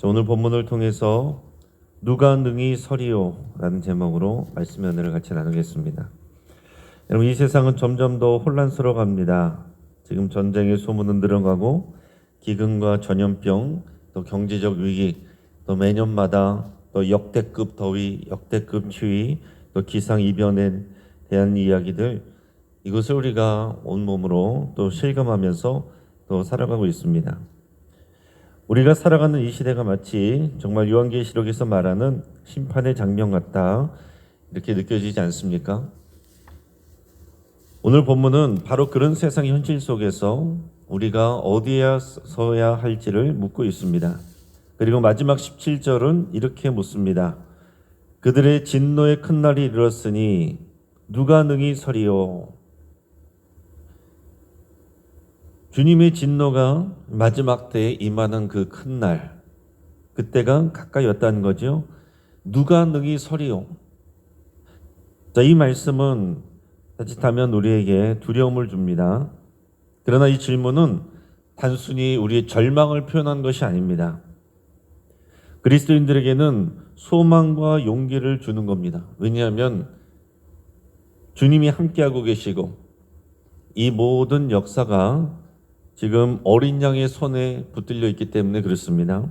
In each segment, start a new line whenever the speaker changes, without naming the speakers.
오늘 본문을 통해서 누가 능히 서리요 라는 제목으로 말씀의 은혜를 같이 나누겠습니다. 여러분, 이 세상은 점점 더 혼란스러워 갑니다. 지금 전쟁의 소문은 늘어가고 기근과 전염병, 또 경제적 위기, 또 매년마다 또 역대급 더위, 역대급 추위, 또 기상이변에 대한 이야기들, 이것을 우리가 온몸으로 또 실감하면서 또 살아가고 있습니다. 우리가 살아가는 이 시대가 마치 정말 요한계시록에서 말하는 심판의 장면 같다, 이렇게 느껴지지 않습니까? 오늘 본문은 바로 그런 세상 현실 속에서 우리가 어디에 서야 할지를 묻고 있습니다. 그리고 마지막 17절은 이렇게 묻습니다. 그들의 진노의 큰 날이 이르렀으니 누가 능히 서리요? 주님의 진노가 마지막 때에 임하는 그 큰 날, 그때가 가까이 왔다는 거죠. 누가 능히 서리요? 자, 이 말씀은 자칫하면 우리에게 두려움을 줍니다. 그러나 이 질문은 단순히 우리의 절망을 표현한 것이 아닙니다. 그리스도인들에게는 소망과 용기를 주는 겁니다. 왜냐하면 주님이 함께하고 계시고 이 모든 역사가 지금 어린 양의 손에 붙들려 있기 때문에 그렇습니다.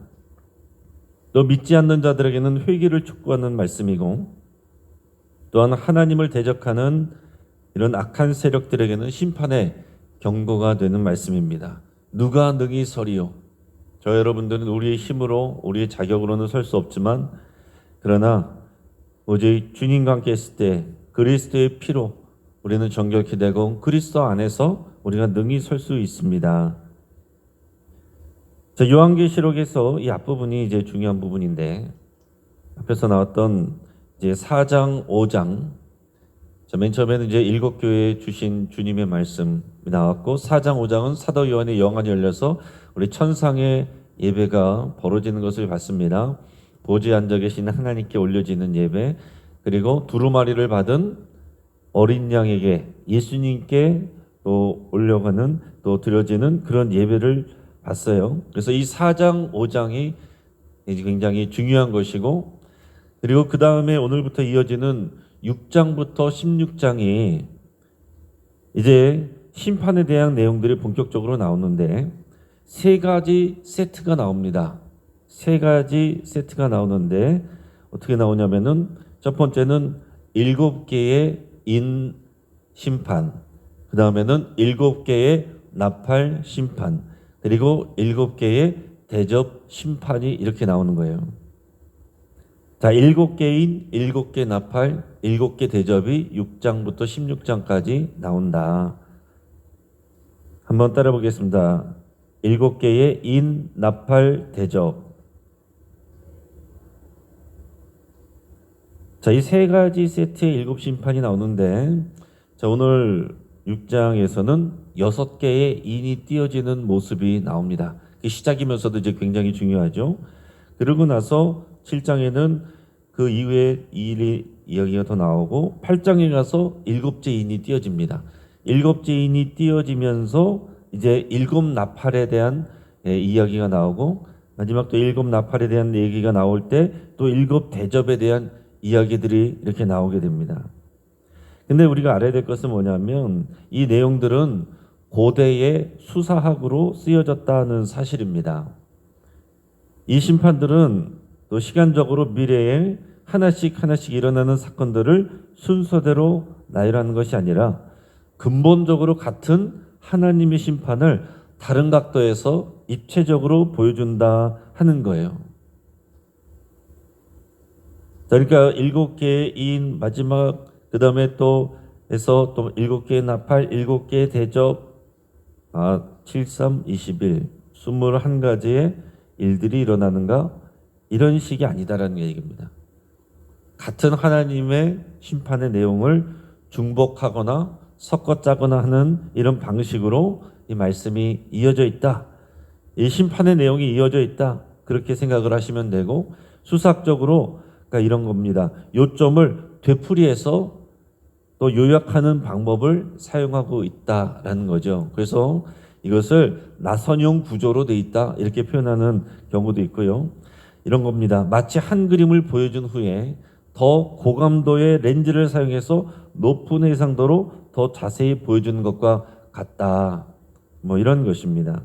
또 믿지 않는 자들에게는 회개를 촉구하는 말씀이고, 또한 하나님을 대적하는 이런 악한 세력들에게는 심판의 경고가 되는 말씀입니다. 누가 능히 서리요? 저 여러분들은 우리의 힘으로, 우리의 자격으로는 설 수 없지만, 그러나 오직 주님과 함께 했을 때 그리스도의 피로 우리는 정결케 되고 그리스도 안에서 우리가 능히 설 수 있습니다. 자, 요한계시록에서 이 앞부분이 이제 중요한 부분인데, 앞에서 나왔던 이제 4장, 5장, 자, 맨 처음에는 이제 7교회에 주신 주님의 말씀이 나왔고, 4장, 5장은 사도 요한의 영안이 열려서 우리 천상의 예배가 벌어지는 것을 봤습니다. 보좌에 앉아 계신 하나님께 올려지는 예배, 그리고 두루마리를 받은 어린 양에게, 예수님께 또 올려가는, 또 드려지는 그런 예배를 봤어요. 그래서 이 4장, 5장이 굉장히 중요한 것이고, 그리고 그 다음에 오늘부터 이어지는 6장부터 16장이 이제 심판에 대한 내용들이 본격적으로 나오는데, 세 가지 세트가 나옵니다. 세 가지 세트가 나오는데 어떻게 나오냐면은, 첫 번째는 7개의 인 심판, 그 다음에는 7개의 나팔 심판, 그리고 7개의 대접 심판이 이렇게 나오는 거예요. 자, 7개인 7개 나팔, 7개 대접이 6장부터 16장까지 나온다. 한번 따라 보겠습니다. 7개의 인, 나팔, 대접. 자, 이 세 가지 세트의 7심판이 나오는데, 자, 오늘 6장에서는 6개의 인이 띄어지는 모습이 나옵니다. 시작이면서도 이제 굉장히 중요하죠. 그러고 나서 7장에는 그 이후에 이야기가 더 나오고, 8장에 가서 7째 인이 띄어집니다. 7째 인이 띄어지면서 이제 7 나팔에 대한 이야기가 나오고, 마지막 또 7 나팔에 대한 얘기가 나올 때 또 7 대접에 대한 이야기들이 이렇게 나오게 됩니다. 근데 우리가 알아야 될 것은 뭐냐면, 이 내용들은 고대의 수사학으로 쓰여졌다는 사실입니다. 이 심판들은 또 시간적으로 미래에 하나씩 일어나는 사건들을 순서대로 나열하는 것이 아니라 근본적으로 같은 하나님의 심판을 다른 각도에서 입체적으로 보여준다 하는 거예요. 그러니까 7개의 인 마지막, 그 다음에 또 해서 또 7개의 나팔, 7개의 대접, 7, 3, 21, 21가지의 일들이 일어나는가? 이런 식이 아니다라는 얘기입니다. 같은 하나님의 심판의 내용을 중복하거나 섞어 짜거나 하는 이런 방식으로 이 말씀이 이어져 있다. 이 심판의 내용이 이어져 있다. 그렇게 생각을 하시면 되고, 수사학적으로 그러니까 이런 겁니다. 요점을 되풀이해서 또 요약하는 방법을 사용하고 있다라는 거죠. 그래서 이것을 나선형 구조로 돼 있다, 이렇게 표현하는 경우도 있고요. 이런 겁니다. 마치 한 그림을 보여준 후에 더 고감도의 렌즈를 사용해서 높은 해상도로 더 자세히 보여주는 것과 같다. 뭐 이런 것입니다.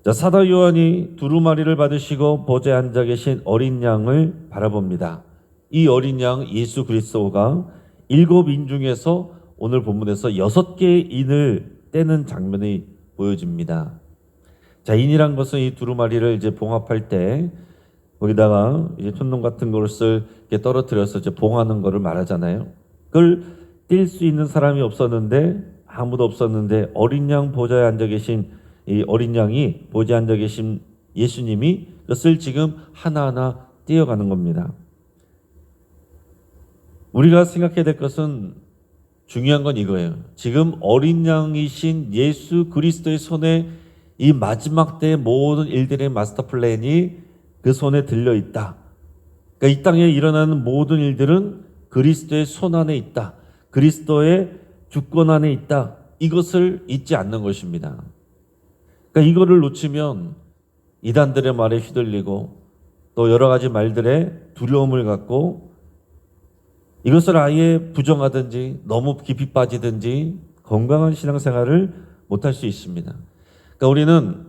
자, 사도 요한이 두루마리를 받으시고 보좌에 앉아 계신 어린 양을 바라봅니다. 이 어린 양 예수 그리스도가 7인 중에서 오늘 본문에서 6개의 인을 떼는 장면이 보여집니다. 자, 인이란 것은 이 두루마리를 이제 봉합할 때 거기다가 이제 촌농 같은 것을 이렇게 떨어뜨려서 이제 봉하는 것을 말하잖아요. 그걸 뗄 수 있는 사람이 없었는데, 아무도 없었는데 어린 양 보좌에 앉아 계신 이 어린 양이 보좌에 앉아 계신 예수님이 그것을 지금 하나하나 떼어가는 겁니다. 우리가 생각해야 될 것은, 중요한 건 이거예요. 지금 어린 양이신 예수 그리스도의 손에 이 마지막 때의 모든 일들의 마스터 플랜이 그 손에 들려 있다. 그러니까 이 땅에 일어나는 모든 일들은 그리스도의 손 안에 있다. 그리스도의 주권 안에 있다. 이것을 잊지 않는 것입니다. 그러니까 이거를 놓치면 이단들의 말에 휘둘리고 또 여러 가지 말들에 두려움을 갖고 이것을 아예 부정하든지 너무 깊이 빠지든지 건강한 신앙생활을 못할 수 있습니다. 그러니까 우리는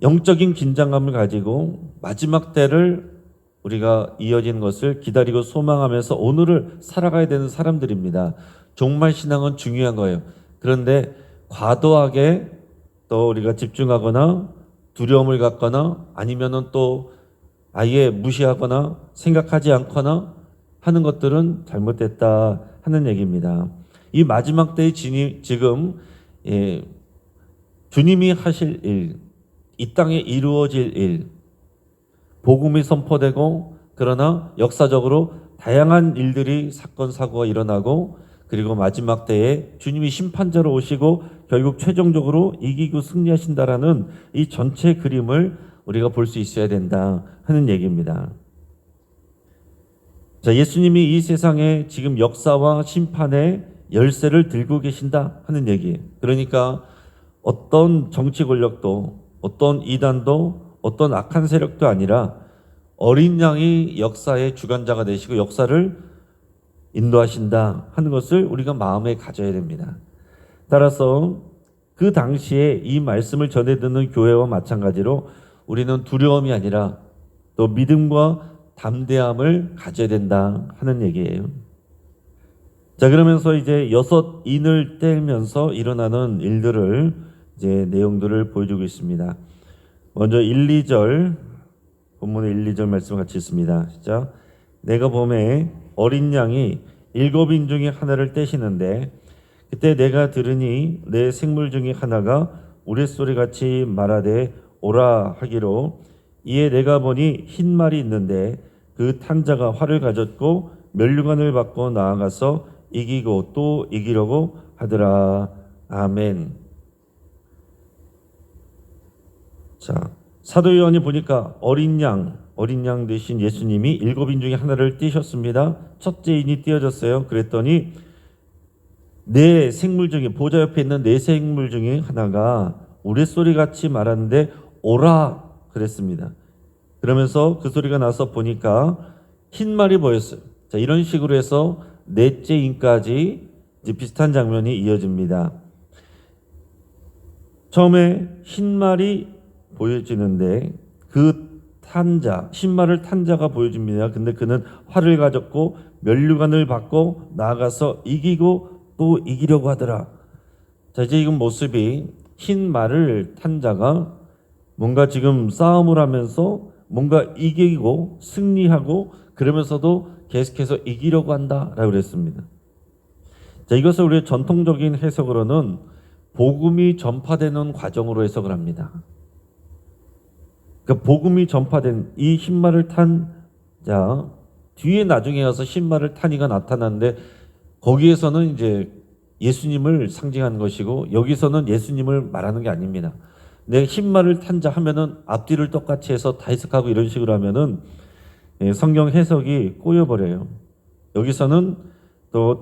영적인 긴장감을 가지고 마지막 때를 우리가 이어진 것을 기다리고 소망하면서 오늘을 살아가야 되는 사람들입니다. 정말 신앙은 중요한 거예요. 그런데 과도하게 또 우리가 집중하거나 두려움을 갖거나 아니면은 또 아예 무시하거나 생각하지 않거나 하는 것들은 잘못됐다 하는 얘기입니다. 이 마지막 때의 지금 주님이 하실 일, 이 땅에 이루어질 일, 복음이 선포되고 그러나 역사적으로 다양한 일들이 사건 사고가 일어나고 그리고 마지막 때에 주님이 심판자로 오시고 결국 최종적으로 이기고 승리하신다라는 이 전체 그림을 우리가 볼 수 있어야 된다 하는 얘기입니다. 자, 예수님이 이 세상에 지금 역사와 심판의 열쇠를 들고 계신다 하는 얘기. 그러니까 어떤 정치 권력도 어떤 이단도 어떤 악한 세력도 아니라 어린 양이 역사의 주관자가 되시고 역사를 인도하신다 하는 것을 우리가 마음에 가져야 됩니다. 따라서 그 당시에 이 말씀을 전해 듣는 교회와 마찬가지로 우리는 두려움이 아니라 또 믿음과 담대함을 가져야 된다 하는 얘기예요. 자, 그러면서 이제 6인을 떼면서 일어나는 일들을 이제 내용들을 보여주고 있습니다. 먼저 1, 2절 본문의 1, 2절 말씀 같이 있습니다. 시작. 내가 보매 어린 양이 7인 중에 하나를 떼시는데 그때 내가 들으니 내 생물 중에 하나가 우레소리같이 말하되 오라 하기로 이에 내가 보니 흰 말이 있는데 그 탄 자가 활을 가졌고 면류관을 받고 나아가서 이기고 또 이기려고 하더라. 아멘. 자, 사도 요한이 보니까 어린 양 대신 예수님이 7인 중에 하나를 떼셨습니다. 첫째 인이 떼어졌어요. 그랬더니 네 생물 중에 보좌 옆에 있는 네 생물 중에 하나가 우레소리 같이 말하는데 오라 그랬습니다. 그러면서 그 소리가 나서 보니까 흰 말이 보였어요. 자, 이런 식으로 해서 넷째 인까지 이제 비슷한 장면이 이어집니다. 처음에 흰 말이 보여지는데 그 탄자, 흰말을 탄 자가 보여집니다. 근데 그는 활을 가졌고 면류관을 받고 나아가서 이기고 또 이기려고 하더라. 자, 이제 이건 모습이 흰 말을 탄 자가 뭔가 지금 싸움을 하면서 뭔가 이기고 승리하고 그러면서도 계속해서 이기려고 한다라고 그랬습니다. 자, 이것을 우리의 전통적인 해석으로는 복음이 전파되는 과정으로 해석을 합니다. 그러니까 복음이 전파된 이 흰말을 탄 자, 뒤에 나중에 가서 흰말을 탄 이가 나타나는데 거기에서는 이제 예수님을 상징하는 것이고 여기서는 예수님을 말하는 게 아닙니다. 내 흰말을 탄 자 하면은 앞뒤를 똑같이 해서 다 해석하고 이런 식으로 하면은 성경 해석이 꼬여버려요. 여기서는 또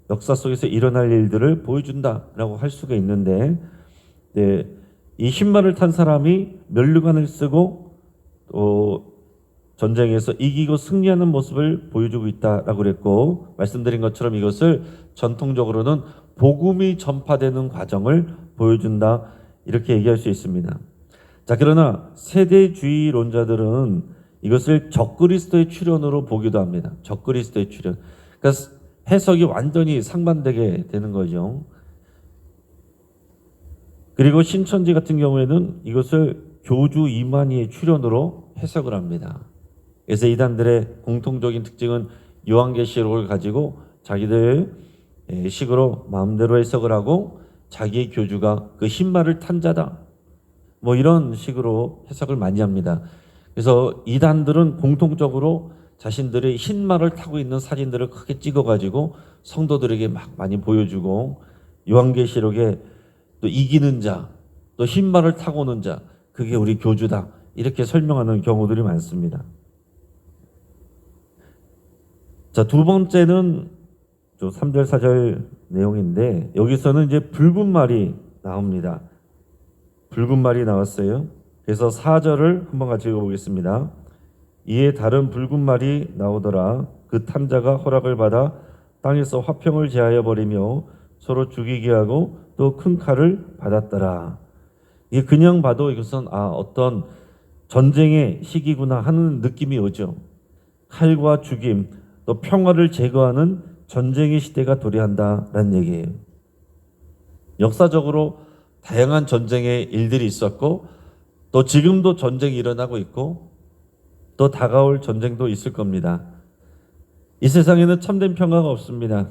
역사 속에서 일어날 일들을 보여준다라고 할 수가 있는데 이 흰말을 탄 사람이 면류관을 쓰고 또 전쟁에서 이기고 승리하는 모습을 보여주고 있다라고 그랬고, 말씀드린 것처럼 이것을 전통적으로는 복음이 전파되는 과정을 보여준다, 이렇게 얘기할 수 있습니다. 자, 그러나 세대주의론자들은 이것을 적그리스도의 출현으로 보기도 합니다. 적그리스도의 출현. 그러니까 해석이 완전히 상반되게 되는 거죠. 그리고 신천지 같은 경우에는 이것을 교주 이만희의 출현으로 해석을 합니다. 그래서 이단들의 공통적인 특징은 요한계시록을 가지고 자기들 식으로 마음대로 해석을 하고, 자기의 교주가 그 흰말을 탄 자다, 뭐 이런 식으로 해석을 많이 합니다. 그래서 이단들은 공통적으로 자신들의 흰말을 타고 있는 사진들을 크게 찍어가지고 성도들에게 막 많이 보여주고, 요한계시록에 또 이기는 자, 또 흰말을 타고 오는 자, 그게 우리 교주다, 이렇게 설명하는 경우들이 많습니다. 자, 두 번째는 3절 4절 내용인데, 여기서는 이제 붉은 말이 나옵니다. 붉은 말이 나왔어요. 그래서 4절을 한번 같이 읽어보겠습니다. 이에 다른 붉은 말이 나오더라. 그 탐자가 허락을 받아 땅에서 화평을 제하여 버리며 서로 죽이게 하고 또 큰 칼을 받았더라. 이게 그냥 봐도 이것은 어떤 전쟁의 시기구나 하는 느낌이 오죠. 칼과 죽임, 또 평화를 제거하는 전쟁의 시대가 도래한다라는 얘기예요. 역사적으로 다양한 전쟁의 일들이 있었고, 또 지금도 전쟁이 일어나고 있고, 또 다가올 전쟁도 있을 겁니다. 이 세상에는 참된 평화가 없습니다.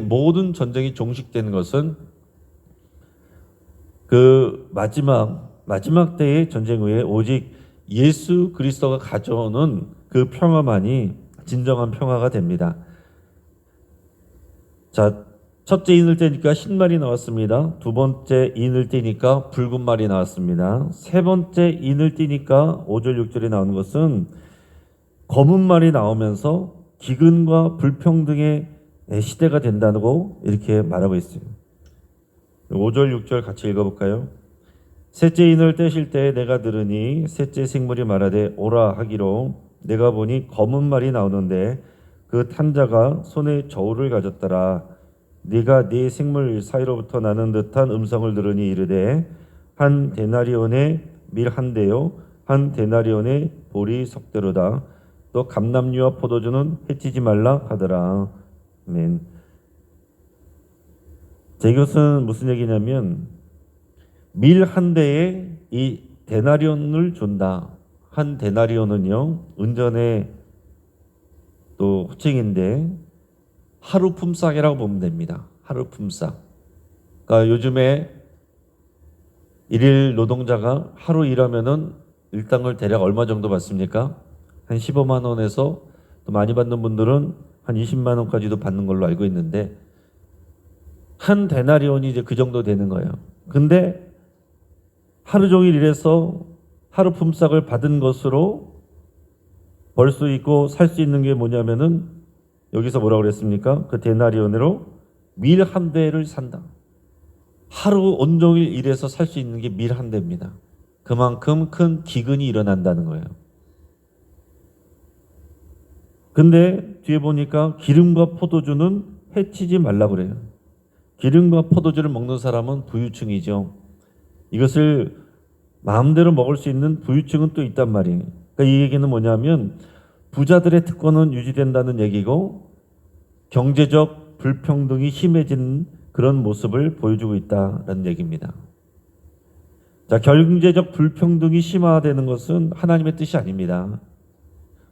모든 전쟁이 종식되는 것은 그 마지막 때의 전쟁 후에 오직 예수 그리스도가 가져오는 그 평화만이 진정한 평화가 됩니다. 자, 첫째 인을 떼니까 흰말이 나왔습니다. 두 번째 인을 떼니까 붉은 말이 나왔습니다. 세 번째 인을 떼니까 5절 6절에 나오는 것은 검은 말이 나오면서 기근과 불평등의 시대가 된다고 이렇게 말하고 있어요. 5절 6절 같이 읽어볼까요? 셋째 인을 떼실 때 내가 들으니 셋째 생물이 말하되 오라 하기로, 내가 보니 검은 말이 나오는데 그 탄자가 손에 저울을 가졌더라. 네가 네 생물 사이로부터 나는 듯한 음성을 들으니 이르되, 한 데나리온의 밀 한 대요 한 데나리온의 보리 석대로다. 또 감람류와 포도주는 해치지 말라 하더라. 아멘. 자, 이것은 무슨 얘기냐면, 밀 한 대에 이 데나리온을 준다. 한 데나리온은요, 은전의 또 호칭인데 하루 품삯이라고 보면 됩니다. 하루 품삯. 그러니까 요즘에 일일 노동자가 하루 일하면은 일당을 대략 얼마 정도 받습니까? 한 15만 원에서 또 많이 받는 분들은 한 20만 원까지도 받는 걸로 알고 있는데, 한 데나리온이 이제 그 정도 되는 거예요. 근데 하루 종일 일해서 하루 품삯을 받은 것으로 벌 수 있고 살 수 있는 게 뭐냐면은, 여기서 뭐라고 그랬습니까? 그 데나리온으로 밀 한 대를 산다. 하루 온종일 일해서 살 수 있는 게 밀 한 대입니다. 그만큼 큰 기근이 일어난다는 거예요. 근데 뒤에 보니까 기름과 포도주는 해치지 말라고 그래요. 기름과 포도주를 먹는 사람은 부유층이죠. 이것을 마음대로 먹을 수 있는 부유층은 또 있단 말이에요. 그러니까 이 얘기는 뭐냐면, 부자들의 특권은 유지된다는 얘기고, 경제적 불평등이 심해진 그런 모습을 보여주고 있다는 얘기입니다. 자, 경제적 불평등이 심화되는 것은 하나님의 뜻이 아닙니다.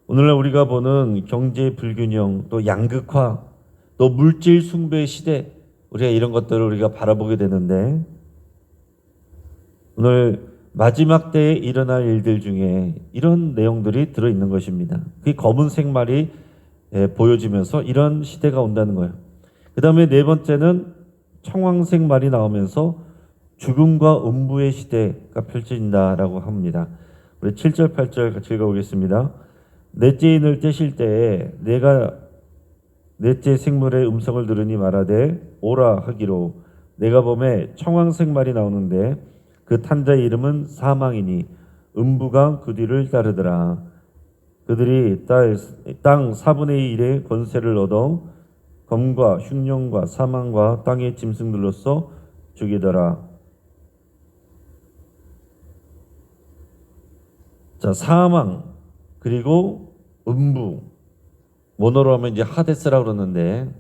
오늘날 우리가 보는 경제 불균형, 또 양극화, 또 물질 숭배의 시대, 우리가 이런 것들을 우리가 바라보게 되는데, 오늘 마지막 때에 일어날 일들 중에 이런 내용들이 들어있는 것입니다. 그게 검은색 말이 보여지면서 이런 시대가 온다는 거예요. 그 다음에 네 번째는 청황색 말이 나오면서 죽음과 음부의 시대가 펼쳐진다라고 합니다. 우리 7절 8절 같이 읽어보겠습니다. 넷째 인을 떼실 때에 내가 넷째 생물의 음성을 들으니 말하되 오라 하기로, 내가 보매 청황색 말이 나오는데 그 탄자의 이름은 사망이니 음부가 그 뒤를 따르더라. 그들이 땅 4분의 1의 권세를 얻어 검과 흉년과 사망과 땅의 짐승들로서 죽이더라. 자, 사망 그리고 음부, 원어로 하면 이제 하데스라고 그러는데,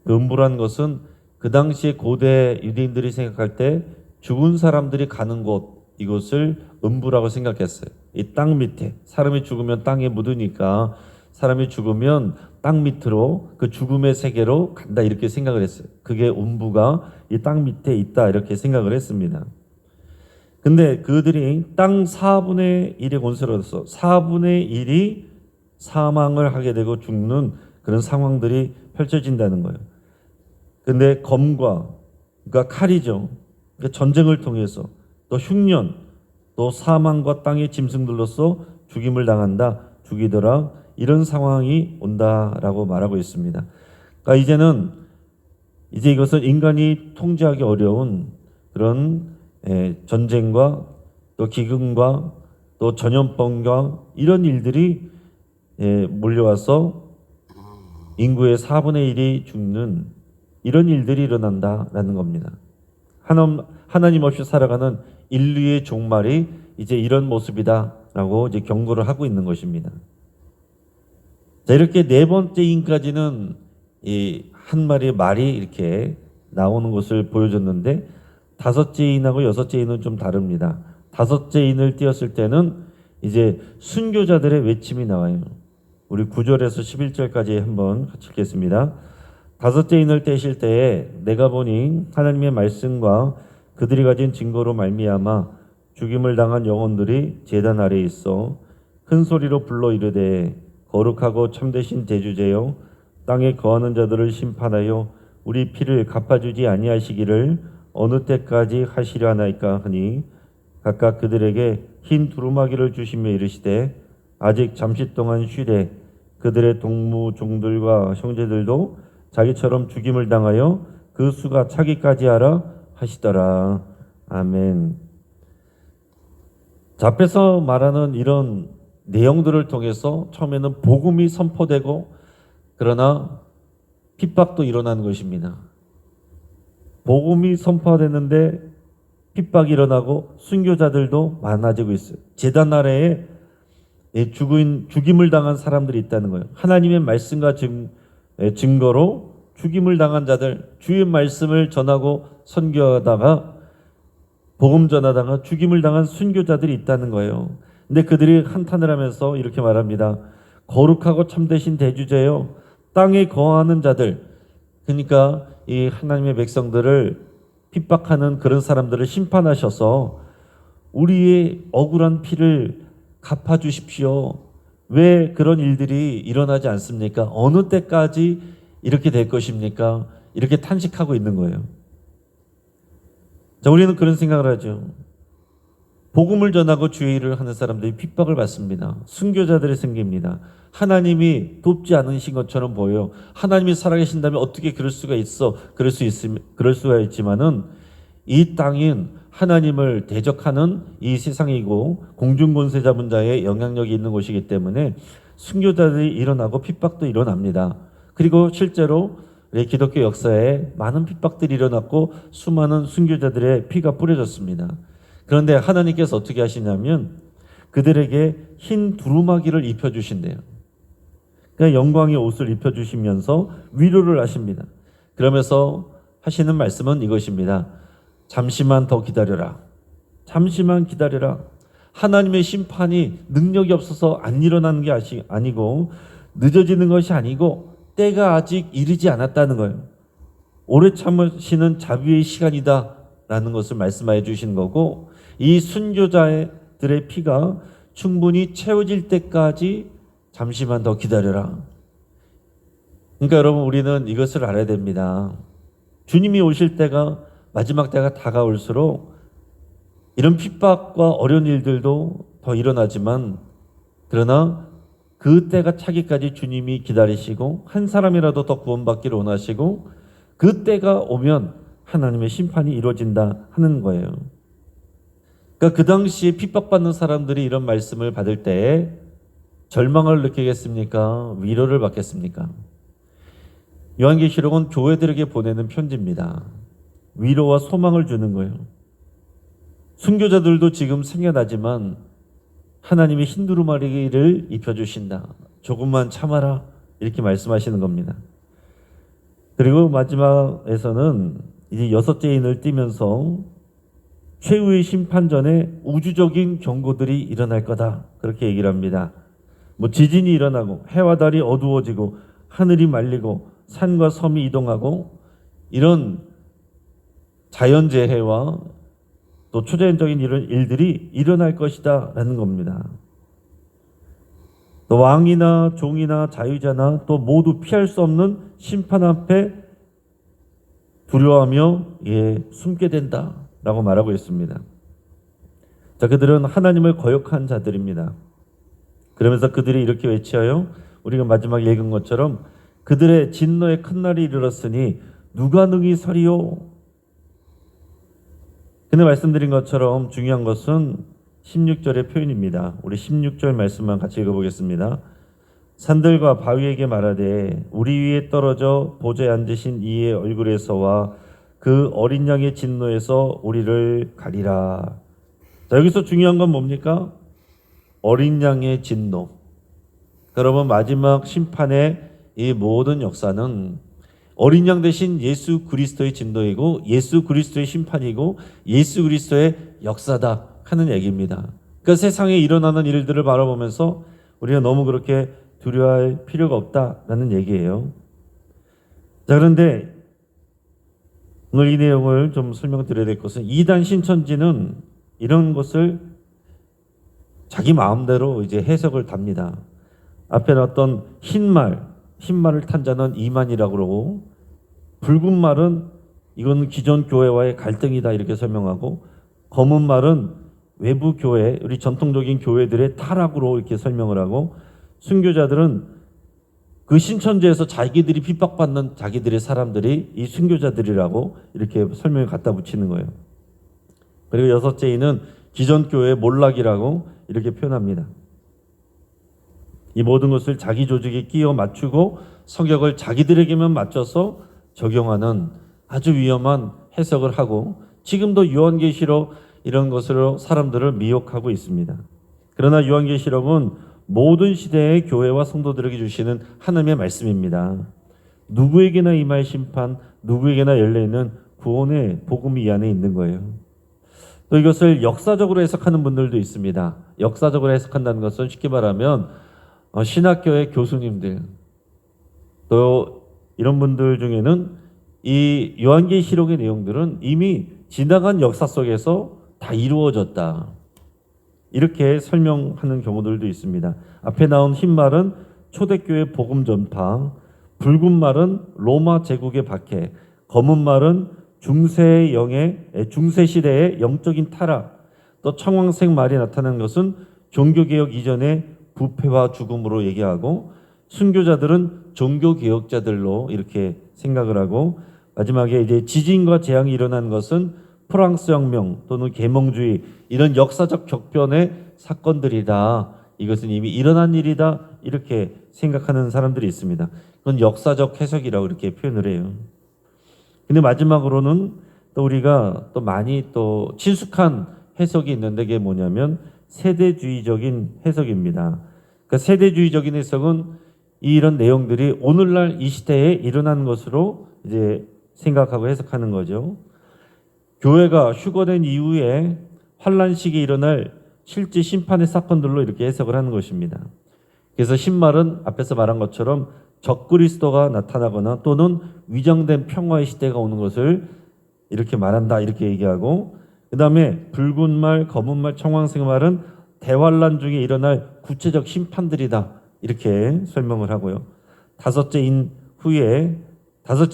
그 음부란 것은 그 당시에 고대 유대인들이 생각할 때 죽은 사람들이 가는 곳, 이곳을 음부라고 생각했어요. 이 땅 밑에 사람이 죽으면 땅에 묻으니까 사람이 죽으면 땅 밑으로 그 죽음의 세계로 간다, 이렇게 생각을 했어요. 그게 음부가 이 땅 밑에 있다, 이렇게 생각을 했습니다. 근데 그들이 땅 4분의 1의 권세를 얻어서 4분의 1이 사망을 하게 되고 죽는 그런 상황들이 펼쳐진다는 거예요. 근데 검과, 그러니까 칼이죠. 그러니까 전쟁을 통해서 또 흉년, 또 사망과 땅의 짐승들로서 죽임을 당한다, 죽이더라, 이런 상황이 온다라고 말하고 있습니다. 그러니까 이제 이것은 인간이 통제하기 어려운 그런 전쟁과 또 기근과 또 전염병과 이런 일들이 몰려와서 인구의 4분의 1이 죽는 이런 일들이 일어난다라는 겁니다. 하나님 없이 살아가는 인류의 종말이 이제 이런 모습이다라고 이제 경고를 하고 있는 것입니다. 자, 이렇게 네 번째 인까지는 이 한 마리의 말이 이렇게 나오는 것을 보여줬는데, 다섯째 인하고 여섯째 인은 좀 다릅니다. 다섯째 인을 띄었을 때는 이제 순교자들의 외침이 나와요. 우리 9절에서 11절까지 한번 같이 읽겠습니다. 다섯째 인을 떼실 때에 내가 보니 하나님의 말씀과 그들이 가진 증거로 말미암아 죽임을 당한 영혼들이 제단 아래에 있어 큰 소리로 불러 이르되 거룩하고 참되신 대주제여 땅에 거하는 자들을 심판하여 우리 피를 갚아주지 아니하시기를 어느 때까지 하시려 하나이까 하니 각각 그들에게 흰 두루마기를 주시며 이르시되 아직 잠시 동안 쉬되 그들의 동무 종들과 형제들도 자기처럼 죽임을 당하여 그 수가 차기까지 하라 하시더라. 아멘. 자, 앞에서 말하는 이런 내용들을 통해서 처음에는 복음이 선포되고, 그러나 핍박도 일어나는 것입니다. 복음이 선포되는데 핍박이 일어나고 순교자들도 많아지고 있어요. 제단 아래에 죽임을 당한 사람들이 있다는 거예요. 하나님의 말씀과 증거로 죽임을 당한 자들, 주의 말씀을 전하고 선교하다가 복음 전하다가 죽임을 당한 순교자들이 있다는 거예요. 근데 그들이 한탄을 하면서 이렇게 말합니다. 거룩하고 참되신 대주제여 땅에 거하는 자들, 그러니까 이 하나님의 백성들을 핍박하는 그런 사람들을 심판하셔서 우리의 억울한 피를 갚아주십시오. 왜 그런 일들이 일어나지 않습니까? 어느 때까지 이렇게 될 것입니까? 이렇게 탄식하고 있는 거예요. 자, 우리는 그런 생각을 하죠. 복음을 전하고 주의 일을 하는 사람들이 핍박을 받습니다. 순교자들이 생깁니다. 하나님이 돕지 않으신 것처럼 보여요. 하나님이 살아계신다면 어떻게 그럴 수가 있어? 그럴 수가 있지만은 이 땅은 하나님을 대적하는 이 세상이고 공중권세 잡은 자의 영향력이 있는 곳이기 때문에 순교자들이 일어나고 핍박도 일어납니다. 그리고 실제로 기독교 역사에 많은 핍박들이 일어났고 수많은 순교자들의 피가 뿌려졌습니다. 그런데 하나님께서 어떻게 하시냐면 그들에게 흰 두루마기를 입혀주신대요. 그러니까 영광의 옷을 입혀주시면서 위로를 하십니다. 그러면서 하시는 말씀은 이것입니다. 잠시만 더 기다려라. 잠시만 기다려라. 하나님의 심판이 능력이 없어서 안 일어나는 게 아니고 늦어지는 것이 아니고 때가 아직 이르지 않았다는 거예요. 오래 참으시는 자비의 시간이다 라는 것을 말씀해 주신 거고, 이 순교자들의 피가 충분히 채워질 때까지 잠시만 더 기다려라. 그러니까 여러분, 우리는 이것을 알아야 됩니다. 주님이 오실 때가, 마지막 때가 다가올수록 이런 핍박과 어려운 일들도 더 일어나지만, 그러나 그 때가 차기까지 주님이 기다리시고 한 사람이라도 더 구원받기를 원하시고 그 때가 오면 하나님의 심판이 이루어진다 하는 거예요. 그러니까 그 당시에 핍박받는 사람들이 이런 말씀을 받을 때 절망을 느끼겠습니까? 위로를 받겠습니까? 요한계시록은 교회들에게 보내는 편지입니다. 위로와 소망을 주는 거예요. 순교자들도 지금 생겨나지만 하나님이 흰두루마리를 입혀주신다. 조금만 참아라. 이렇게 말씀하시는 겁니다. 그리고 마지막에서는 이제 여섯째 인을 띠면서 최후의 심판 전에 우주적인 경고들이 일어날 거다. 그렇게 얘기를 합니다. 뭐 지진이 일어나고 해와 달이 어두워지고 하늘이 말리고 산과 섬이 이동하고 이런 자연재해와 또 초자연적인 이런 일들이 일어날 것이다 라는 겁니다. 또 왕이나 종이나 자유자나 또 모두 피할 수 없는 심판 앞에 두려워하며 숨게 된다 라고 말하고 있습니다. 자, 그들은 하나님을 거역한 자들입니다. 그러면서 그들이 이렇게 외치어요. 우리가 마지막에 읽은 것처럼 그들의 진노의 큰 날이 이르렀으니 누가 능히 서리요. 근데 말씀드린 것처럼 중요한 것은 16절의 표현입니다. 우리 16절 말씀만 같이 읽어보겠습니다. 산들과 바위에게 말하되 우리 위에 떨어져 보좌에 앉으신 이의 얼굴에서와 그 어린 양의 진노에서 우리를 가리라. 자, 여기서 중요한 건 뭡니까? 어린 양의 진노. 여러분, 마지막 심판의 이 모든 역사는 어린 양 대신 예수 그리스도의 진노이고 예수 그리스도의 심판이고 예수 그리스도의 역사다 하는 얘기입니다. 그러니까 세상에 일어나는 일들을 바라보면서 우리가 너무 그렇게 두려워할 필요가 없다라는 얘기예요. 자, 그런데 오늘 이 내용을 좀 설명드려야 될 것은 이단 신천지는 이런 것을 자기 마음대로 이제 해석을 답니다. 앞에 나왔던 흰말을 탄 자는 이만이라고 그러고, 붉은 말은 이건 기존 교회와의 갈등이다 이렇게 설명하고, 검은 말은 외부 교회, 우리 전통적인 교회들의 타락으로 이렇게 설명을 하고, 순교자들은 그 신천지에서 자기들이 핍박받는 자기들의 사람들이 이 순교자들이라고 이렇게 설명을 갖다 붙이는 거예요. 그리고 여섯째 이는 기존 교회의 몰락이라고 이렇게 표현합니다. 이 모든 것을 자기 조직에 끼워 맞추고 성격을 자기들에게만 맞춰서 적용하는 아주 위험한 해석을 하고, 지금도 요한계시록 이런 것으로 사람들을 미혹하고 있습니다. 그러나 요한계시록은 모든 시대의 교회와 성도들에게 주시는 하나님의 말씀입니다. 누구에게나 임할 심판, 누구에게나 열려있는 구원의 복음이 이 안에 있는 거예요. 또 이것을 역사적으로 해석하는 분들도 있습니다. 역사적으로 해석한다는 것은 쉽게 말하면 신학교의 교수님들, 또 이런 분들 중에는 이 요한계시록의 내용들은 이미 지나간 역사 속에서 다 이루어졌다, 이렇게 설명하는 경우들도 있습니다. 앞에 나온 흰 말은 초대교회 복음 전파, 붉은 말은 로마 제국의 박해, 검은 말은 중세 시대의 영적인 타락, 또 청황색 말이 나타나는 것은 종교개혁 이전의 부패와 죽음으로 얘기하고, 순교자들은 종교개혁자들로 이렇게 생각을 하고, 마지막에 이제 지진과 재앙이 일어난 것은 프랑스 혁명 또는 계몽주의, 이런 역사적 격변의 사건들이다, 이것은 이미 일어난 일이다, 이렇게 생각하는 사람들이 있습니다. 그건 역사적 해석이라고 이렇게 표현을 해요. 근데 마지막으로는 또 우리가 또 많이 또 친숙한 해석이 있는데, 그게 뭐냐면 세대주의적인 해석입니다. 그러니까 세대주의적인 해석은 이런 내용들이 오늘날 이 시대에 일어난 것으로 이제 생각하고 해석하는 거죠. 교회가 휴거된 이후에 환란식이 일어날 실제 심판의 사건들로 이렇게 해석을 하는 것입니다. 그래서 신말은 앞에서 말한 것처럼 적그리스도가 나타나거나 또는 위장된 평화의 시대가 오는 것을 이렇게 말한다, 이렇게 얘기하고, 그 다음에 붉은 말, 검은 말, 청황색 말은 대환란 중에 일어날 구체적 심판들이다, 이렇게 설명을 하고요. 다섯째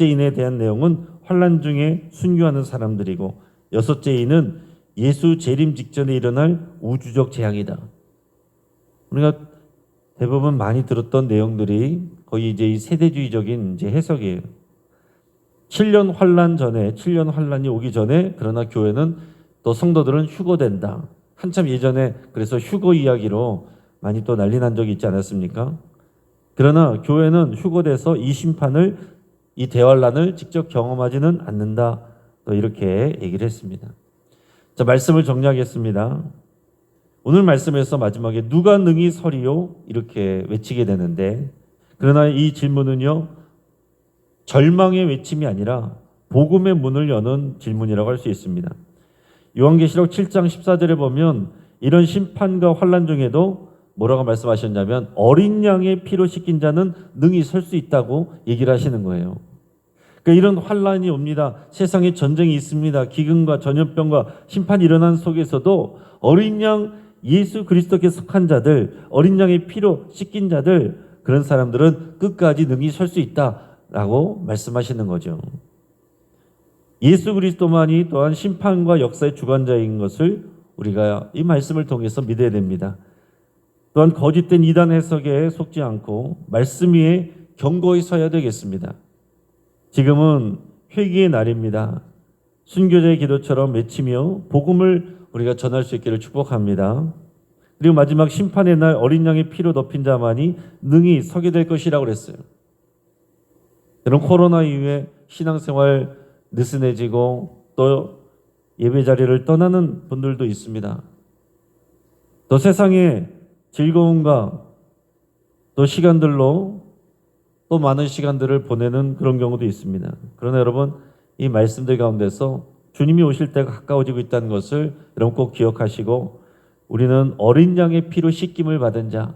인에 대한 내용은 환란 중에 순교하는 사람들이고, 여섯째 인은 예수 재림 직전에 일어날 우주적 재앙이다. 우리가 대부분 많이 들었던 내용들이 거의 이제 이 세대주의적인 이제 해석이에요. 7년 환란이 오기 전에, 그러나 교회는 또 성도들은 휴거된다. 한참 예전에 그래서 휴거 이야기로 많이 또 난리 난 적이 있지 않았습니까? 그러나 교회는 휴거돼서 이 심판을, 이 대환란을 직접 경험하지는 않는다. 또 이렇게 얘기를 했습니다. 자, 말씀을 정리하겠습니다. 오늘 말씀에서 마지막에 누가 능히 서리요? 이렇게 외치게 되는데, 그러나 이 질문은요, 절망의 외침이 아니라 복음의 문을 여는 질문이라고 할 수 있습니다. 요한계시록 7장 14절에 보면 이런 심판과 환난 중에도 뭐라고 말씀하셨냐면 어린 양의 피로 씻긴 자는 능히 설 수 있다고 얘기를 하시는 거예요. 그러니까 이런 환난이 옵니다. 세상에 전쟁이 있습니다. 기근과 전염병과 심판이 일어난 속에서도 어린 양 예수 그리스도께 속한 자들, 어린 양의 피로 씻긴 자들, 그런 사람들은 끝까지 능히 설 수 있다라고 말씀하시는 거죠. 예수 그리스도만이 또한 심판과 역사의 주관자인 것을 우리가 이 말씀을 통해서 믿어야 됩니다. 또한 거짓된 이단 해석에 속지 않고 말씀 위에 견고히 서야 되겠습니다. 지금은 회개의 날입니다. 순교자의 기도처럼 외치며 복음을 우리가 전할 수 있기를 축복합니다. 그리고 마지막 심판의 날 어린 양의 피로 덮인 자만이 능히 서게 될 것이라고 그랬어요. 여러분, 코로나 이후에 신앙생활 느슨해지고 또 예배 자리를 떠나는 분들도 있습니다. 또 세상의 즐거움과 또 시간들로 또 많은 시간들을 보내는 그런 경우도 있습니다. 그러나 여러분, 이 말씀들 가운데서 주님이 오실 때가 가까워지고 있다는 것을 여러분 꼭 기억하시고, 우리는 어린 양의 피로 씻김을 받은 자,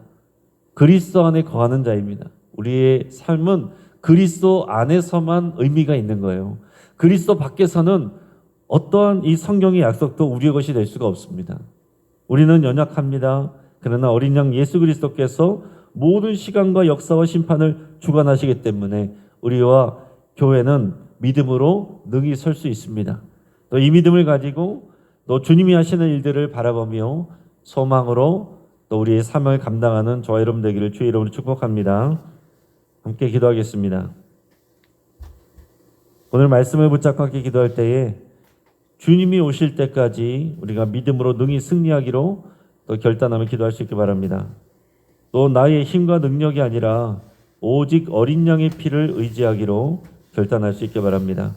그리스도 안에 거하는 자입니다. 우리의 삶은 그리스도 안에서만 의미가 있는 거예요. 그리스도 밖에서는 어떠한 이 성경의 약속도 우리의 것이 될 수가 없습니다. 우리는 연약합니다. 그러나 어린 양 예수 그리스도께서 모든 시간과 역사와 심판을 주관하시기 때문에 우리와 교회는 믿음으로 능히 설 수 있습니다. 또 이 믿음을 가지고 또 주님이 하시는 일들을 바라보며 소망으로 또 우리의 삶을 감당하는 저와 여러분 되기를 주의 이름으로 축복합니다. 함께 기도하겠습니다. 오늘 말씀을 붙잡고 함께 기도할 때에 주님이 오실 때까지 우리가 믿음으로 능히 승리하기로 또 결단하며 기도할 수 있기 바랍니다. 또 나의 힘과 능력이 아니라 오직 어린 양의 피를 의지하기로 결단할 수 있기 바랍니다.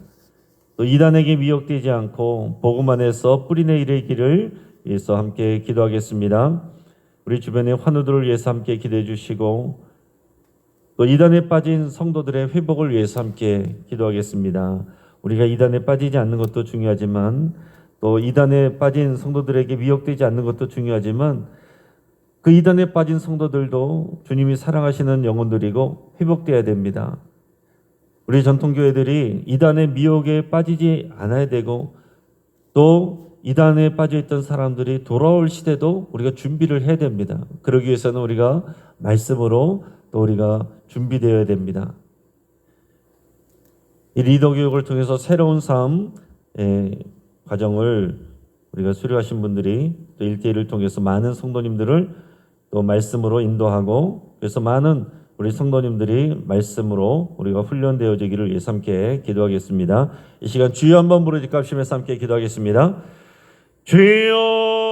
또 이단에게 미혹되지 않고 복음 안에서 뿌리내 이르기를 위해서 함께 기도하겠습니다. 우리 주변의 환우들을 위해서 함께 기도해 주시고, 또 이단에 빠진 성도들의 회복을 위해서 함께 기도하겠습니다. 우리가 이단에 빠지지 않는 것도 중요하지만, 또 이단에 빠진 성도들에게 미혹되지 않는 것도 중요하지만, 그 이단에 빠진 성도들도 주님이 사랑하시는 영혼들이고 회복되어야 됩니다. 우리 전통교회들이 이단의 미혹에 빠지지 않아야 되고, 또 이단에 빠져있던 사람들이 돌아올 시대도 우리가 준비를 해야 됩니다. 그러기 위해서는 우리가 말씀으로 또 우리가 준비되어야 됩니다. 이 리더 교육을 통해서 새로운 삶의 과정을 우리가 수료하신 분들이 또 1대1을 통해서 많은 성도님들을 또 말씀으로 인도하고, 그래서 많은 우리 성도님들이 말씀으로 우리가 훈련되어지기를 위해서 함께 기도하겠습니다. 이 시간 주여 한번 부르짖고 합심해서 함께 기도하겠습니다. 주여